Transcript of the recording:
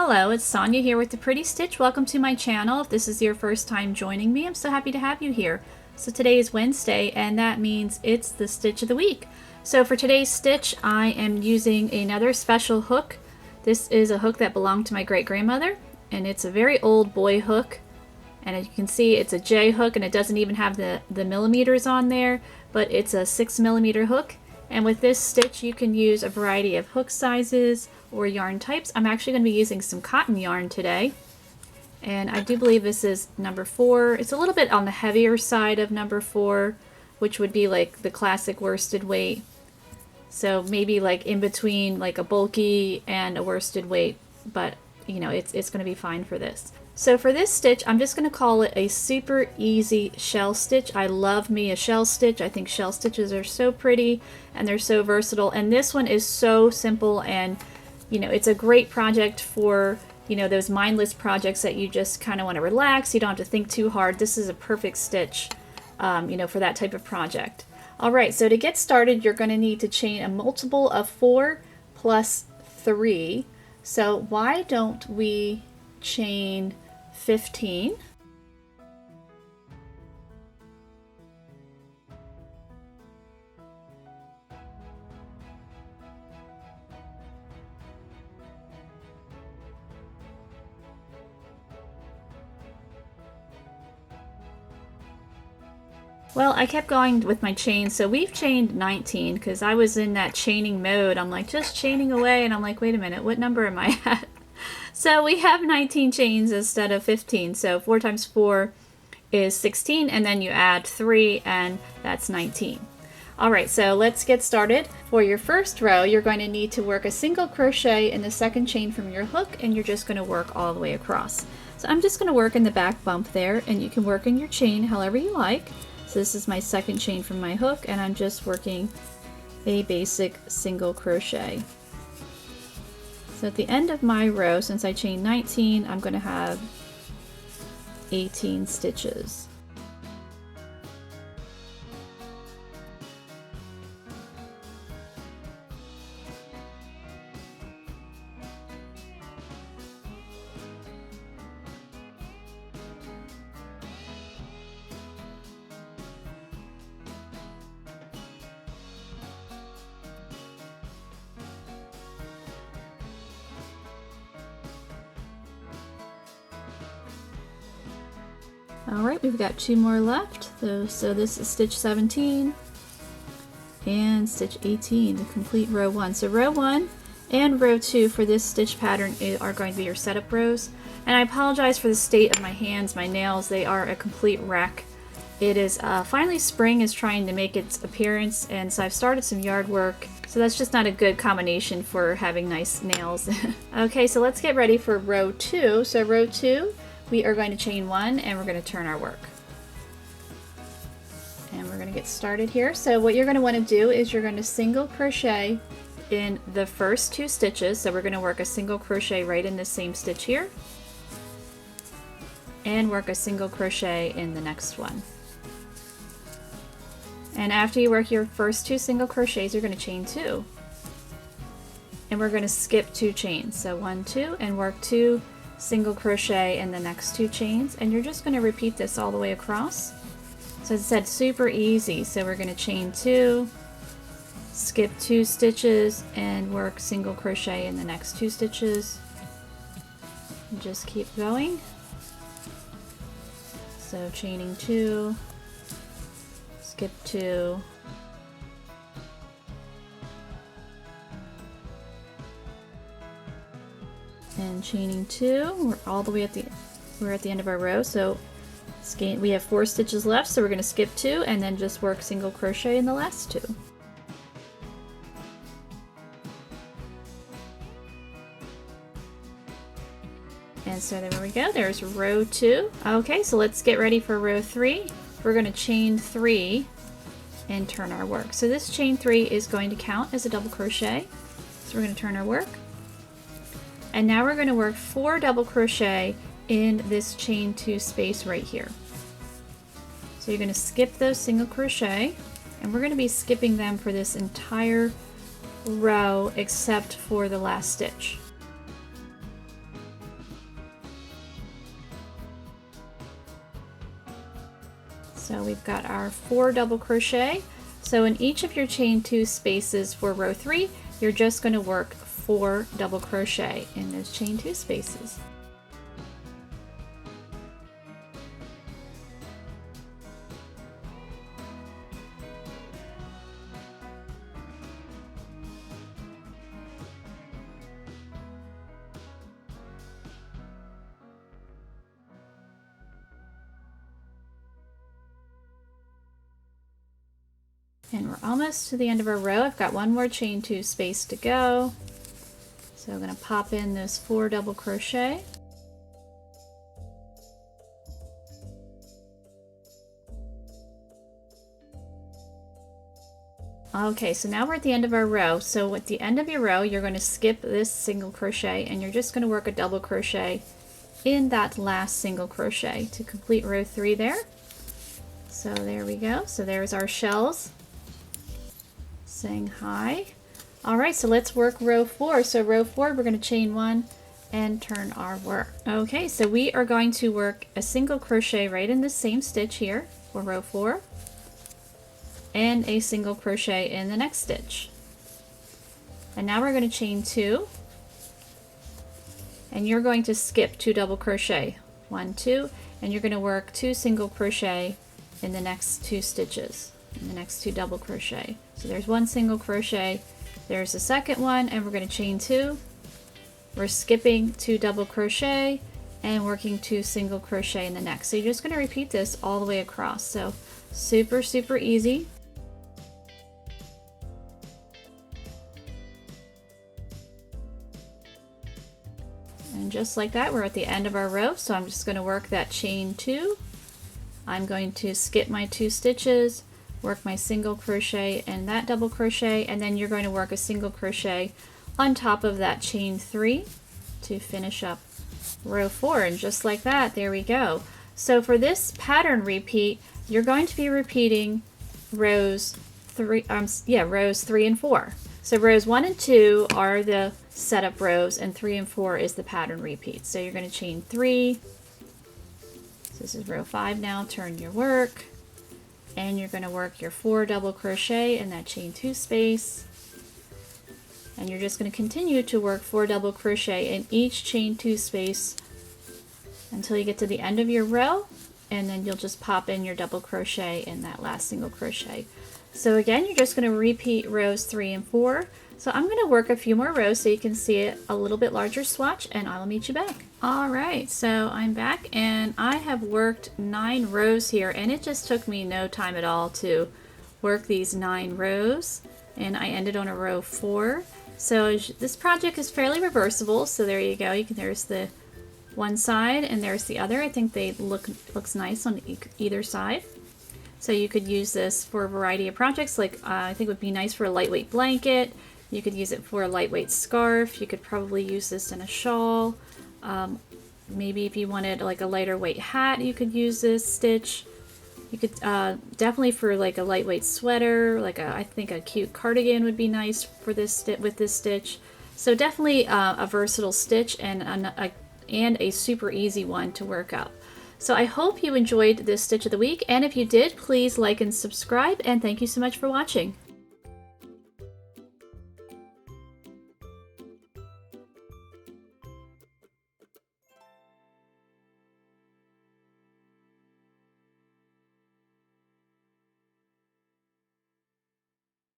Hello, it's Sonia here with the Pretty Stitch. Welcome to my channel. If this is your first time joining me, I'm so happy to have you here. So today is Wednesday, and that means it's the stitch of the week. So for today's stitch, I am using another special hook. This is a hook that belonged to my great-grandmother, and it's a very old boy hook. And as you can see, it's a J hook, and it doesn't even have the millimeters on there, but it's a 6mm hook. And with this stitch, you can use a variety of hook sizes or yarn types. I'm actually going to be using some cotton yarn today. And I do believe this is number 4. It's a little bit on the heavier side of number 4, which would be like the classic worsted weight. So maybe like in between like a bulky and a worsted weight, but you know, it's going to be fine for this. So for this stitch, I'm just going to call it a super easy shell stitch. I love me a shell stitch. I think shell stitches are so pretty and they're so versatile. And this one is so simple, and you know, it's a great project for, you know, those mindless projects that you just kind of want to relax. You don't have to think too hard. This is a perfect stitch, you know, for that type of project. All right, so to get started, you're going to need to chain a multiple of 4 plus 3. So why don't we chain 15? Well, I kept going with my chain, so we've chained 19 because I was in that chaining mode. I'm like just chaining away, and I'm like, wait a minute, what number am I at? So we have 19 chains instead of 15. So 4 times 4 is 16, and then you add 3, and that's 19. All right, so let's get started. For your first row, you're going to need to work a single crochet in the second chain from your hook, and you're just going to work all the way across. So I'm just going to work in the back bump there, and you can work in your chain however you like. So this is my second chain from my hook, and I'm just working a basic single crochet. So at the end of my row, since I chained 19, I'm going to have 18 stitches. Alright, we've got 2 more left. So this is stitch 17 and stitch 18 to complete row 1. So row 1 and row 2 for this stitch pattern are going to be your setup rows. And I apologize for the state of my hands, my nails, they are a complete wreck. It is finally spring is trying to make its appearance, and so I've started some yard work. So that's just not a good combination for having nice nails. Okay, so let's get ready for row 2. So row 2, we are going to chain 1 and we're going to turn our work. And we're going to get started here. So what you're going to want to do is you're going to single crochet in the first 2 stitches. So we're going to work a single crochet right in this same stitch here, and work a single crochet in the next one. And after you work your first 2 single crochets, you're going to chain 2. And we're going to skip 2 chains. So 1, 2, and work 2 single crochet in the next 2 chains, and you're just going to repeat this all the way across. So as I said, super easy. So we're going to chain 2, skip 2 stitches, and work single crochet in the next 2 stitches, and just keep going. So chaining 2, skip 2, and chaining 2. We're all the way at the end of our row. So we have 4 stitches left, so we're going to skip 2 and then just work single crochet in the last 2. And so there we go, there's row 2. Okay, so let's get ready for row 3. We're going to chain 3 and turn our work. So this chain 3 is going to count as a double crochet. So we're going to turn our work. And now we're going to work 4 double crochet in this chain 2 space right here. So you're going to skip those single crochet, and we're going to be skipping them for this entire row except for the last stitch. So we've got our 4 double crochet. So in each of your chain 2 spaces for row 3, you're just going to work 4 double crochet in those chain 2 spaces. And we're almost to the end of our row. I've got one more chain 2 space to go. So I'm going to pop in this 4 double crochet. Okay, so now we're at the end of our row. So at the end of your row, you're going to skip this single crochet and you're just going to work a double crochet in that last single crochet to complete row 3 there. So there we go. So there's our shells saying hi. All right, so let's work row 4. So row 4, we're going to chain 1 and turn our work. Okay, so we are going to work a single crochet right in the same stitch here for row 4 and a single crochet in the next stitch. And now we're going to chain 2 and you're going to skip 2 double crochet, 1, 2, and you're going to work 2 single crochet in the next 2 stitches, in the next 2 double crochet. So there's 1 single crochet, there's the second one, and we're going to chain 2. We're skipping 2 double crochet and working 2 single crochet in the next. So you're just going to repeat this all the way across. So super, super easy. And just like that, we're at the end of our row. So I'm just going to work that chain 2. I'm going to skip my 2 stitches, work my single crochet and that double crochet, and then you're going to work a single crochet on top of that chain 3 to finish up row 4. And just like that, there we go. So for this pattern repeat, you're going to be repeating rows 3 and 4. So rows 1 and 2 are the setup rows, and 3 and 4 is the pattern repeat. So you're going to chain 3. So this is row 5 now. Turn your work. And you're going to work your 4 double crochet in that chain 2 space, and you're just going to continue to work 4 double crochet in each chain 2 space until you get to the end of your row, and then you'll just pop in your double crochet in that last single crochet. So again, you're just going to repeat rows 3 and 4. So I'm going to work a few more rows so you can see it a little bit larger swatch, and I'll meet you back. All right, so I'm back and I have worked 9 rows here, and it just took me no time at all to work these 9 rows, and I ended on a row 4. So this project is fairly reversible, so there you go. There's the one side and there's the other. I think they looks nice on either side. So you could use this for a variety of projects, like I think it would be nice for a lightweight blanket. You could use it for a lightweight scarf. You could probably use this in a shawl. Maybe if you wanted like a lighter weight hat, you could use this stitch. You could definitely for like a lightweight sweater, like I think a cute cardigan would be nice for this with this stitch. So definitely a versatile stitch and a super easy one to work up. So I hope you enjoyed this stitch of the week, and if you did, please like and subscribe, and thank you so much for watching.